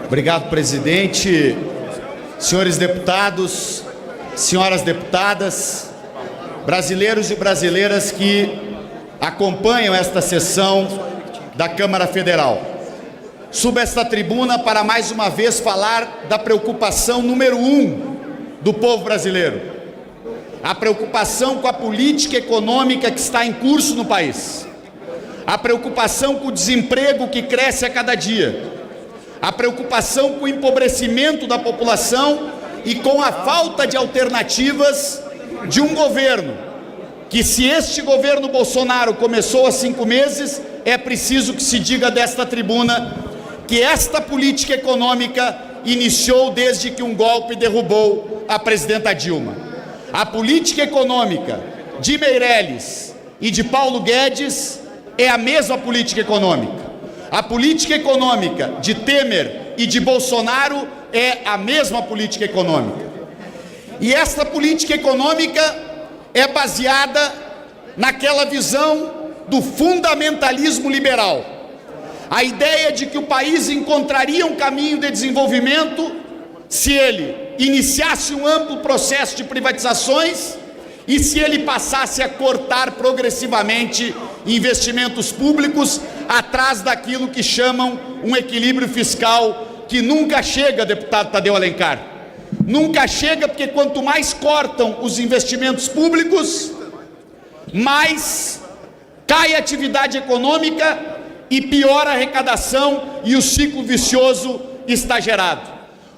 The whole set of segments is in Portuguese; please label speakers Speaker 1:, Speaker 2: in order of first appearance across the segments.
Speaker 1: Obrigado, presidente. Senhores deputados, senhoras deputadas, brasileiros e brasileiras que acompanham esta sessão da Câmara Federal. Subo esta tribuna para mais uma vez falar da preocupação número 1 do povo brasileiro. A preocupação com a política econômica que está em curso no país. A preocupação com o desemprego que cresce a cada dia. A preocupação com o empobrecimento da população e com a falta de alternativas de um governo que, se este governo Bolsonaro começou há 5 meses, é preciso que se diga desta tribuna que esta política econômica iniciou desde que um golpe derrubou a presidenta Dilma. A política econômica de Meirelles e de Paulo Guedes é a mesma política econômica. A política econômica de Temer e de Bolsonaro é a mesma política econômica. E esta política econômica é baseada naquela visão do fundamentalismo liberal. A ideia de que o país encontraria um caminho de desenvolvimento se ele iniciasse um amplo processo de privatizações e se ele passasse a cortar progressivamente investimentos públicos atrás daquilo que chamam um equilíbrio fiscal que nunca chega, deputado Tadeu Alencar. Nunca chega, porque quanto mais cortam os investimentos públicos, mais cai a atividade econômica e piora a arrecadação e o ciclo vicioso está gerado.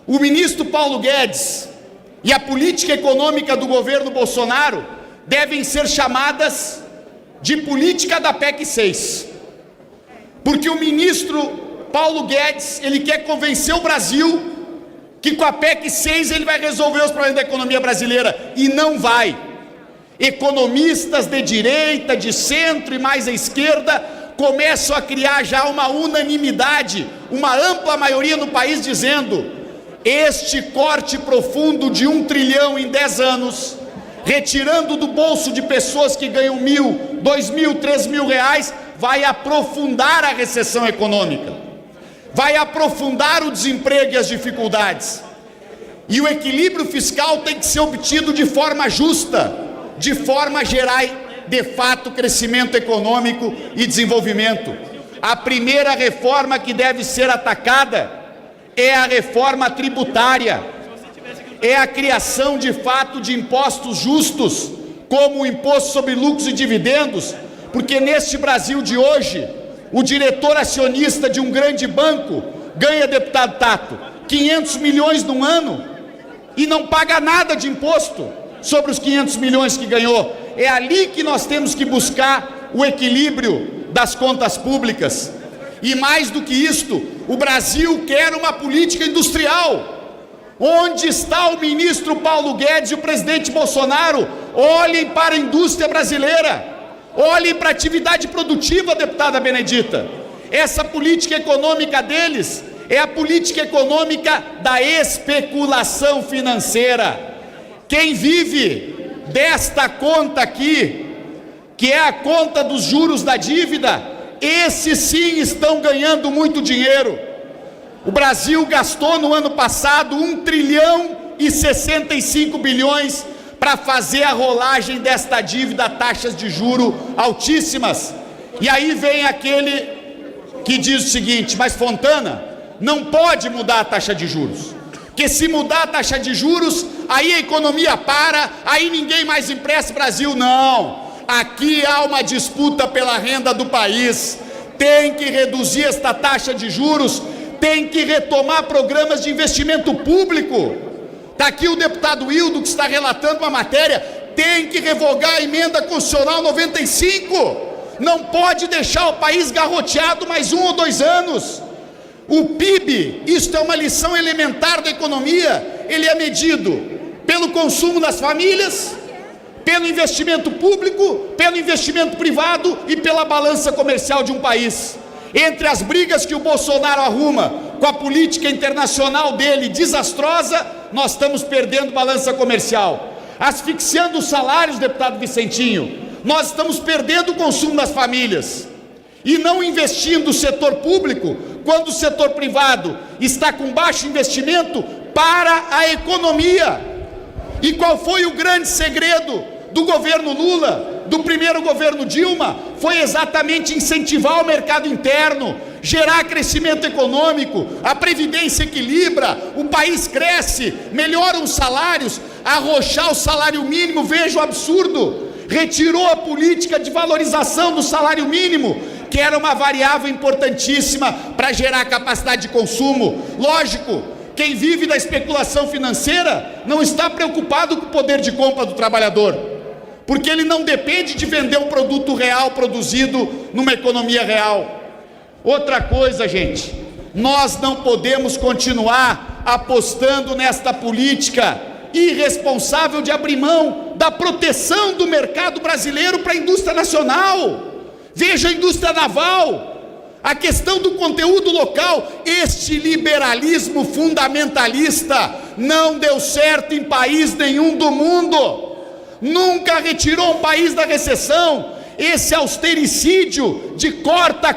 Speaker 1: O ministro Paulo Guedes e a política econômica do governo Bolsonaro devem ser chamadas de política da PEC 6. Porque o ministro Paulo Guedes, ele quer convencer o Brasil que com a PEC 6 ele vai resolver os problemas da economia brasileira, e não vai. Economistas de direita, de centro e mais à esquerda começam a criar já uma unanimidade, uma ampla maioria no país dizendo: este corte profundo de 1 trilhão em 10 anos, retirando do bolso de pessoas que ganham 1.000, 2.000, 3.000 reais, vai aprofundar a recessão econômica, vai aprofundar o desemprego e as dificuldades. E o equilíbrio fiscal tem que ser obtido de forma justa, de forma a gerar, de fato, crescimento econômico e desenvolvimento. A primeira reforma que deve ser atacada é a reforma tributária, é a criação de fato de impostos justos, como o imposto sobre lucros e dividendos, porque neste Brasil de hoje, o diretor acionista de um grande banco ganha, deputado Tato, 500 milhões num ano e não paga nada de imposto sobre os 500 milhões que ganhou. É ali que nós temos que buscar o equilíbrio das contas públicas. E mais do que isto, o Brasil quer uma política industrial. Onde está o ministro Paulo Guedes e o presidente Bolsonaro? Olhem para a indústria brasileira, olhem para a atividade produtiva, deputada Benedita. Essa política econômica deles é a política econômica da especulação financeira. Quem vive desta conta aqui, que é a conta dos juros da dívida, esses sim estão ganhando muito dinheiro. O Brasil gastou no ano passado 1 trilhão e 65 bilhões para fazer a rolagem desta dívida a taxas de juro altíssimas. E aí vem aquele que diz o seguinte: mas Fontana, não pode mudar a taxa de juros, porque se mudar a taxa de juros, aí a economia para, aí ninguém mais empresta Brasil. Não, aqui há uma disputa pela renda do país, tem que reduzir esta taxa de juros, tem que retomar programas de investimento público. Está aqui o deputado Hildo, que está relatando uma matéria, tem que revogar a emenda constitucional 95, não pode deixar o país garroteado mais 1 ou 2 anos. O PIB, isto é uma lição elementar da economia, ele é medido pelo consumo das famílias, pelo investimento público, pelo investimento privado e pela balança comercial de um país. Entre as brigas que o Bolsonaro arruma com a política internacional dele desastrosa, nós estamos perdendo balança comercial, asfixiando os salários, deputado Vicentinho, nós estamos perdendo o consumo das famílias e não investindo no setor público, quando o setor privado está com baixo investimento para a economia. E qual foi o grande segredo do governo Lula, do primeiro governo Dilma? Foi exatamente incentivar o mercado interno, gerar crescimento econômico, a previdência equilibra, o país cresce, melhoram os salários, arrochar o salário mínimo, veja o absurdo, retirou a política de valorização do salário mínimo, que era uma variável importantíssima para gerar capacidade de consumo. Lógico, quem vive da especulação financeira não está preocupado com o poder de compra do trabalhador, porque ele não depende de vender um produto real produzido numa economia real. Outra coisa, gente, nós não podemos continuar apostando nesta política irresponsável de abrir mão da proteção do mercado brasileiro para a indústria nacional. Veja a indústria naval, a questão do conteúdo local. Este liberalismo fundamentalista não deu certo em país nenhum do mundo, nunca retirou um país da recessão. Esse austericídio de corta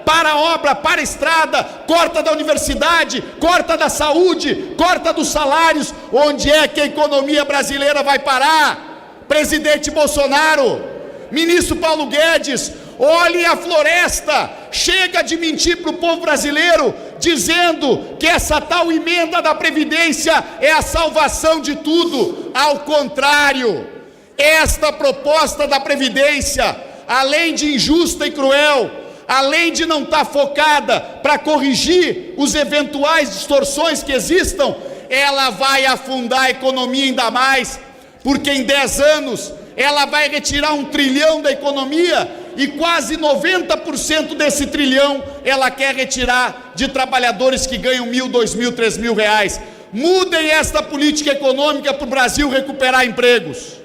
Speaker 1: para a obra, para a estrada, corta da universidade, corta da saúde, corta dos salários. Onde é que a economia brasileira vai parar? Presidente Bolsonaro, ministro Paulo Guedes, olhe a floresta, chega de mentir para o povo brasileiro, dizendo que essa tal emenda da Previdência é a salvação de tudo. Ao contrário, esta proposta da Previdência, além de injusta e cruel, além de não estar focada para corrigir os eventuais distorções que existam, ela vai afundar a economia ainda mais, porque em 10 anos ela vai retirar 1 trilhão da economia e quase 90% desse trilhão ela quer retirar de trabalhadores que ganham R$1.000, R$2.000, R$3.000. Mudem esta política econômica para o Brasil recuperar empregos.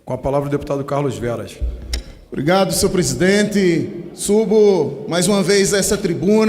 Speaker 2: Com a palavra o deputado Carlos Veras.
Speaker 3: Obrigado, senhor presidente. Subo mais uma vez a essa tribuna